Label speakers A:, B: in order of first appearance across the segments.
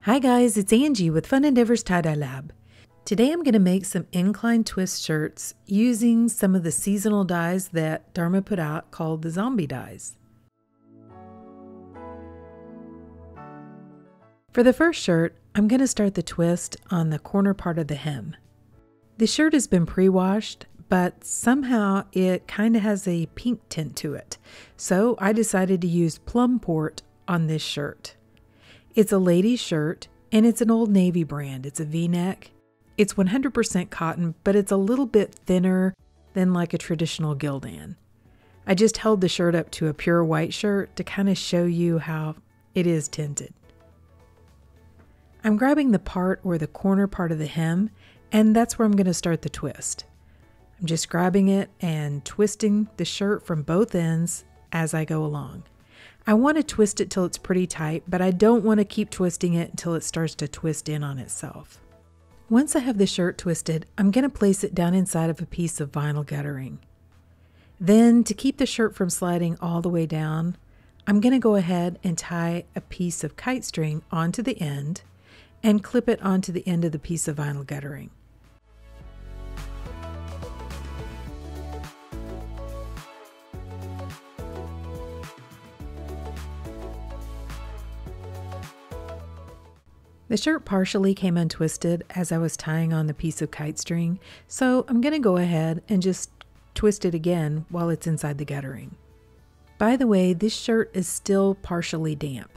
A: Hi guys, it's Angie with Fun Endeavors Tie-Dye Lab. Today I'm going to make some incline twist shirts using some of the seasonal dyes that Dharma put out called the zombie dyes. For the first shirt, I'm going to start the twist on the corner part of the hem. The shirt has been pre-washed, but somehow it kind of has a pink tint to it. So I decided to use Plum Port on this shirt. It's a ladies shirt, and it's an Old Navy brand. It's a V-neck. It's 100% cotton, but it's a little bit thinner than like a traditional Gildan. I just held the shirt up to a pure white shirt to kind of show you how it is tinted. I'm grabbing the part or the corner part of the hem, and that's where I'm going to start the twist. I'm just grabbing it and twisting the shirt from both ends as I go along. I want to twist it till it's pretty tight, but I don't want to keep twisting it until it starts to twist in on itself. Once I have the shirt twisted, I'm going to place it down inside of a piece of vinyl guttering. Then, to keep the shirt from sliding all the way down, I'm going to go ahead and tie a piece of kite string onto the end and clip it onto the end of the piece of vinyl guttering. The shirt partially came untwisted as I was tying on the piece of kite string, so I'm going to go ahead and just twist it again while it's inside the guttering. By the way, this shirt is still partially damp.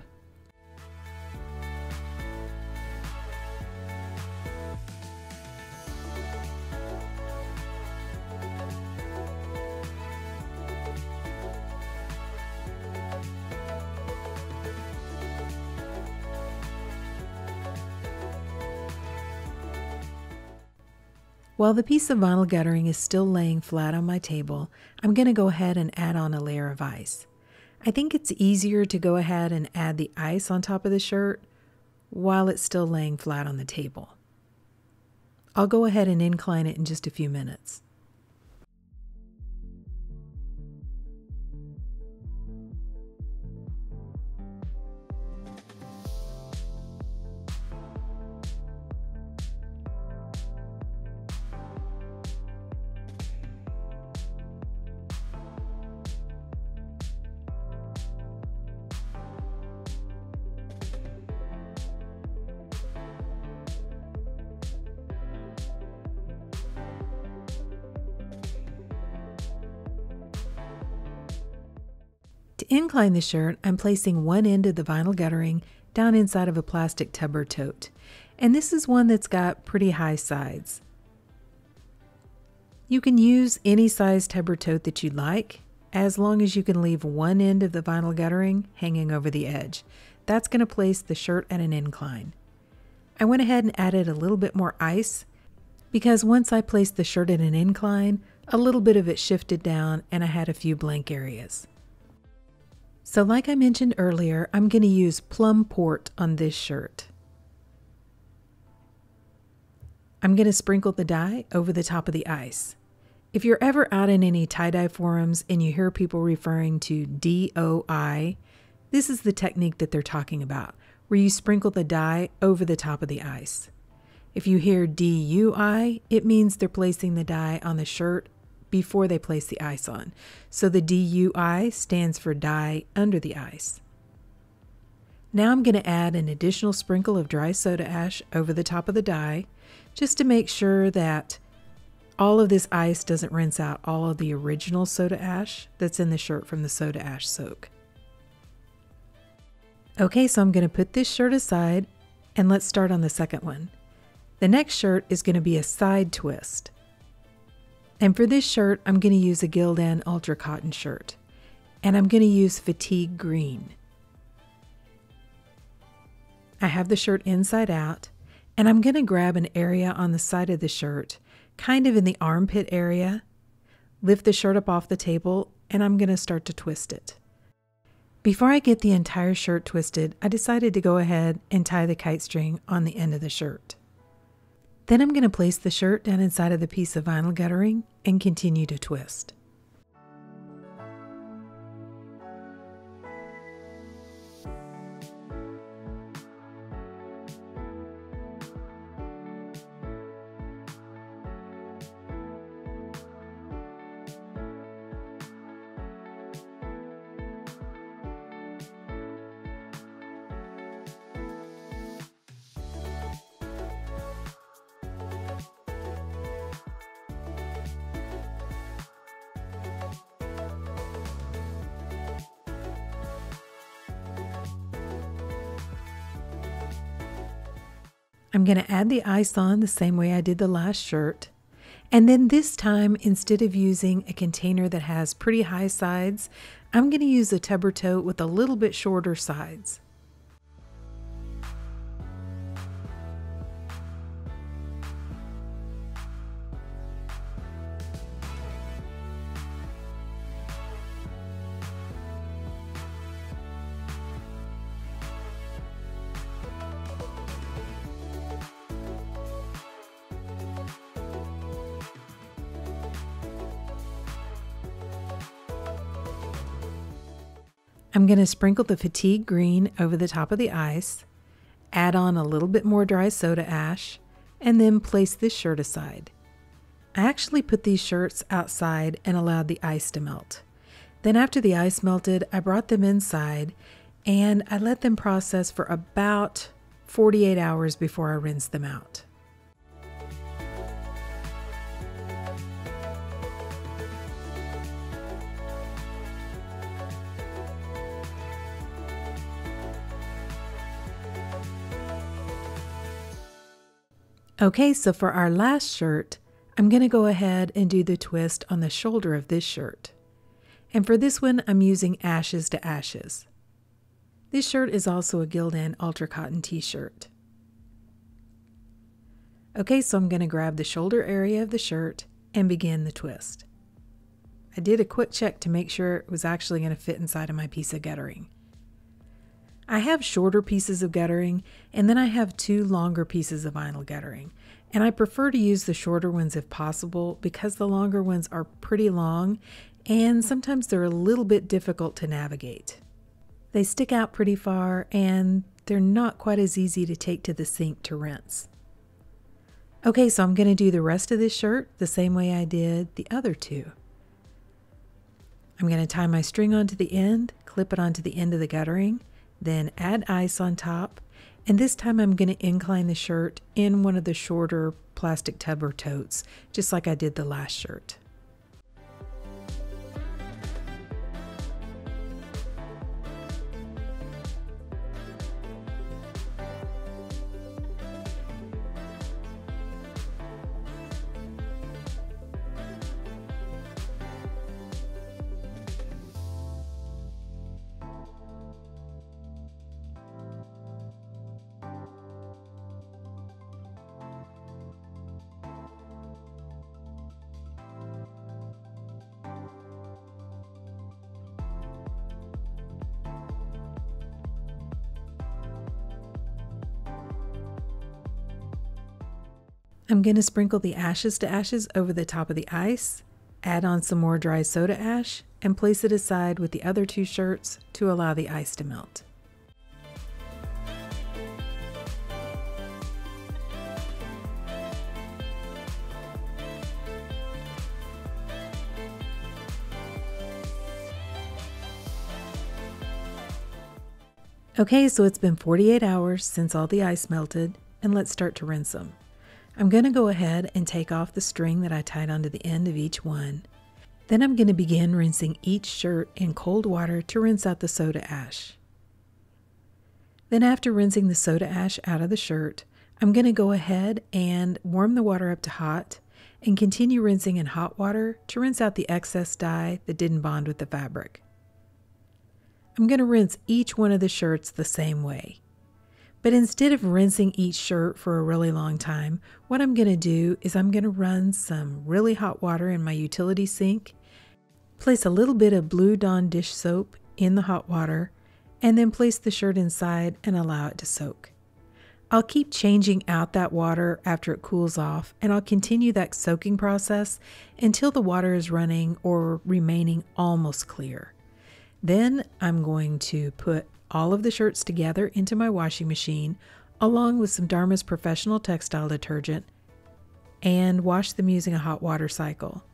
A: While the piece of vinyl guttering is still laying flat on my table, I'm going to go ahead and add on a layer of ice. I think it's easier to go ahead and add the ice on top of the shirt while it's still laying flat on the table. I'll go ahead and incline it in just a few minutes. To incline the shirt, I'm placing one end of the vinyl guttering down inside of a plastic tub or tote. And this is one that's got pretty high sides. You can use any size tub or tote that you'd like, as long as you can leave one end of the vinyl guttering hanging over the edge. That's going to place the shirt at an incline. I went ahead and added a little bit more ice because once I placed the shirt at an incline, a little bit of it shifted down and I had a few blank areas. So like I mentioned earlier, I'm going to use Plum Port on this shirt. I'm going to sprinkle the dye over the top of the ice. If you're ever out in any tie-dye forums and you hear people referring to DOI, this is the technique that they're talking about, where you sprinkle the dye over the top of the ice. If you hear DUI, it means they're placing the dye on the shirt before they place the ice on. So the DUI stands for dye under the ice. Now I'm going to add an additional sprinkle of dry soda ash over the top of the dye, just to make sure that all of this ice doesn't rinse out all of the original soda ash that's in the shirt from the soda ash soak. Okay, so I'm going to put this shirt aside and let's start on the second one. The next shirt is going to be a side twist. And for this shirt, I'm going to use a Gildan Ultra Cotton shirt. And I'm going to use fatigue green. I have the shirt inside out, and I'm going to grab an area on the side of the shirt, kind of in the armpit area, lift the shirt up off the table, and I'm going to start to twist it. Before I get the entire shirt twisted, I decided to go ahead and tie the kite string on the end of the shirt. Then I'm going to place the shirt down inside of the piece of vinyl guttering and continue to twist. I'm going to add the ice on the same way I did the last shirt. And then this time, instead of using a container that has pretty high sides, I'm going to use a tub or tote with a little bit shorter sides. I'm going to sprinkle the fatigue green over the top of the ice, add on a little bit more dry soda ash, and then place this shirt aside. I actually put these shirts outside and allowed the ice to melt. Then after the ice melted, I brought them inside and I let them process for about 48 hours before I rinsed them out. Okay, so for our last shirt, I'm going to go ahead and do the twist on the shoulder of this shirt. And for this one, I'm using Ashes to Ashes. This shirt is also a Gildan Ultra Cotton t-shirt. Okay, so I'm going to grab the shoulder area of the shirt and begin the twist. I did a quick check to make sure it was actually going to fit inside of my piece of guttering. I have shorter pieces of guttering, and then I have 2 longer pieces of vinyl guttering. And I prefer to use the shorter ones if possible because the longer ones are pretty long and sometimes they're a little bit difficult to navigate. They stick out pretty far and they're not quite as easy to take to the sink to rinse. Okay, so I'm going to do the rest of this shirt the same way I did the other 2. I'm going to tie my string onto the end, clip it onto the end of the guttering, then add ice on top, and this time I'm going to incline the shirt in one of the shorter plastic tub or totes, just like I did the last shirt. I'm going to sprinkle the Ashes to Ashes over the top of the ice, add on some more dry soda ash, and place it aside with the other 2 shirts to allow the ice to melt. Okay, so it's been 48 hours since all the ice melted, and let's start to rinse them. I'm going to go ahead and take off the string that I tied onto the end of each one. Then I'm going to begin rinsing each shirt in cold water to rinse out the soda ash. Then after rinsing the soda ash out of the shirt, I'm going to go ahead and warm the water up to hot and continue rinsing in hot water to rinse out the excess dye that didn't bond with the fabric. I'm going to rinse each one of the shirts the same way. But instead of rinsing each shirt for a really long time, what I'm going to do is I'm going to run some really hot water in my utility sink, place a little bit of Blue Dawn dish soap in the hot water, and then place the shirt inside and allow it to soak. I'll keep changing out that water after it cools off, and I'll continue that soaking process until the water is running or remaining almost clear. Then I'm going to put all of the shirts together into my washing machine along with some Dharma's Professional Textile Detergent and wash them using a hot water cycle.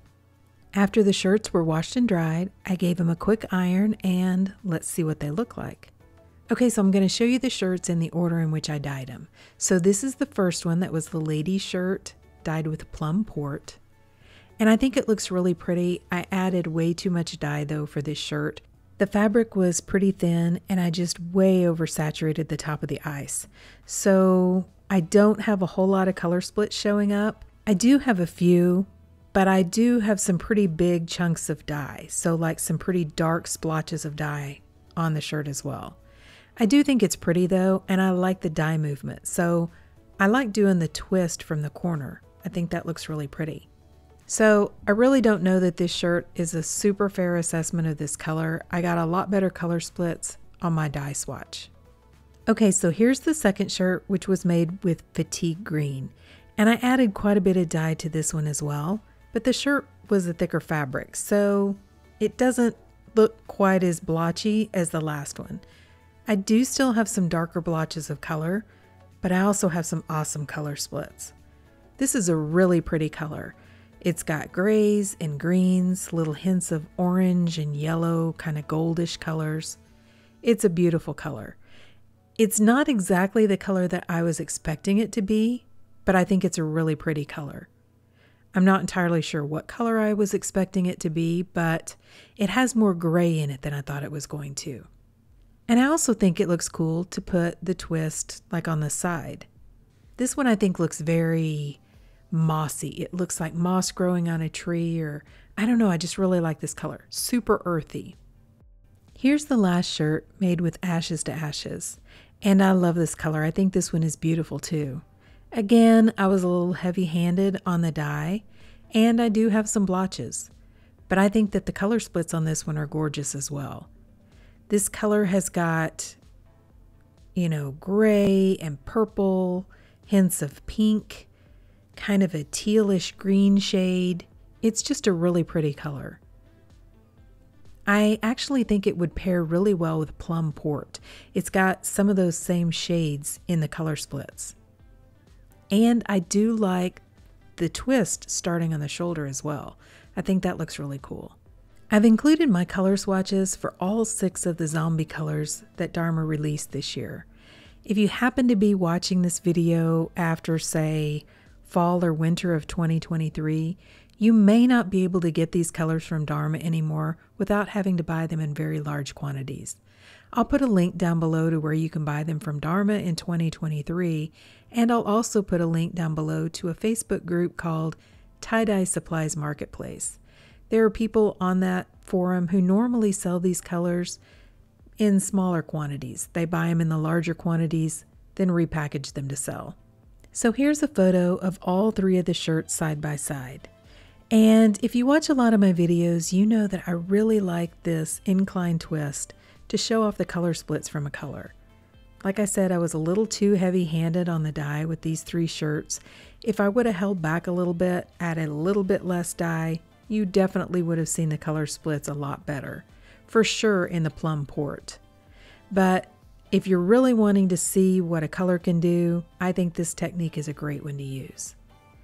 A: After the shirts were washed and dried, I gave them a quick iron and let's see what they look like. Okay, so I'm going to show you the shirts in the order in which I dyed them. So this is the first one that was the lady's shirt dyed with plum port. And I think it looks really pretty. I added way too much dye though for this shirt. The fabric was pretty thin and I just way oversaturated the top of the ice. So I don't have a whole lot of color splits showing up. I do have a few, but I do have some pretty big chunks of dye. So like some pretty dark splotches of dye on the shirt as well. I do think it's pretty though, and I like the dye movement. So I like doing the twist from the corner. I think that looks really pretty. So I really don't know that this shirt is a super fair assessment of this color. I got a lot better color splits on my dye swatch. Okay, so here's the second shirt, which was made with fatigue green. And I added quite a bit of dye to this one as well, but the shirt was a thicker fabric, so it doesn't look quite as blotchy as the last one. I do still have some darker blotches of color, but I also have some awesome color splits. This is a really pretty color. It's got grays and greens, little hints of orange and yellow, kind of goldish colors. It's a beautiful color. It's not exactly the color that I was expecting it to be, but I think it's a really pretty color. I'm not entirely sure what color I was expecting it to be, but it has more gray in it than I thought it was going to. And I also think it looks cool to put the twist like on the side. This one I think looks very mossy. It looks like moss growing on a tree, or I don't know, I just really like this color. Super earthy. Here's the last shirt made with Ashes to Ashes, and I love this color. I think this one is beautiful too. Again, I was a little heavy-handed on the dye, and I do have some blotches, but I think that the color splits on this one are gorgeous as well. This color has got, gray and purple, hints of pink, kind of a tealish green shade. It's just a really pretty color. I actually think it would pair really well with plum port. It's got some of those same shades in the color splits. And I do like the twist starting on the shoulder as well. I think that looks really cool. I've included my color swatches for all 6 of the zombie colors that Dharma released this year. If you happen to be watching this video after, say, fall or winter of 2023, you may not be able to get these colors from Dharma anymore without having to buy them in very large quantities. I'll put a link down below to where you can buy them from Dharma in 2023, and I'll also put a link down below to a Facebook group called Tie-Dye Supplies Marketplace. There are people on that forum who normally sell these colors in smaller quantities. They buy them in the larger quantities, then repackage them to sell. So here's a photo of all 3 of the shirts side by side. And if you watch a lot of my videos, you know that I really like this incline twist to show off the color splits from a color. Like I said, I was a little too heavy-handed on the dye with these 3 shirts. If I would have held back a little bit, added a little bit less dye, you definitely would have seen the color splits a lot better. For sure in the plum port. But if you're really wanting to see what a color can do, I think this technique is a great one to use.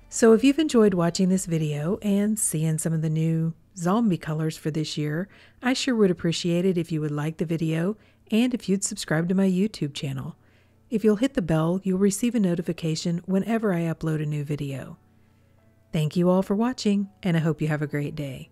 A: So if you've enjoyed watching this video and seeing some of the new zombie colors for this year, I sure would appreciate it if you would like the video and if you'd subscribe to my YouTube channel. If you'll hit the bell, you'll receive a notification whenever I upload a new video. Thank you all for watching, and I hope you have a great day.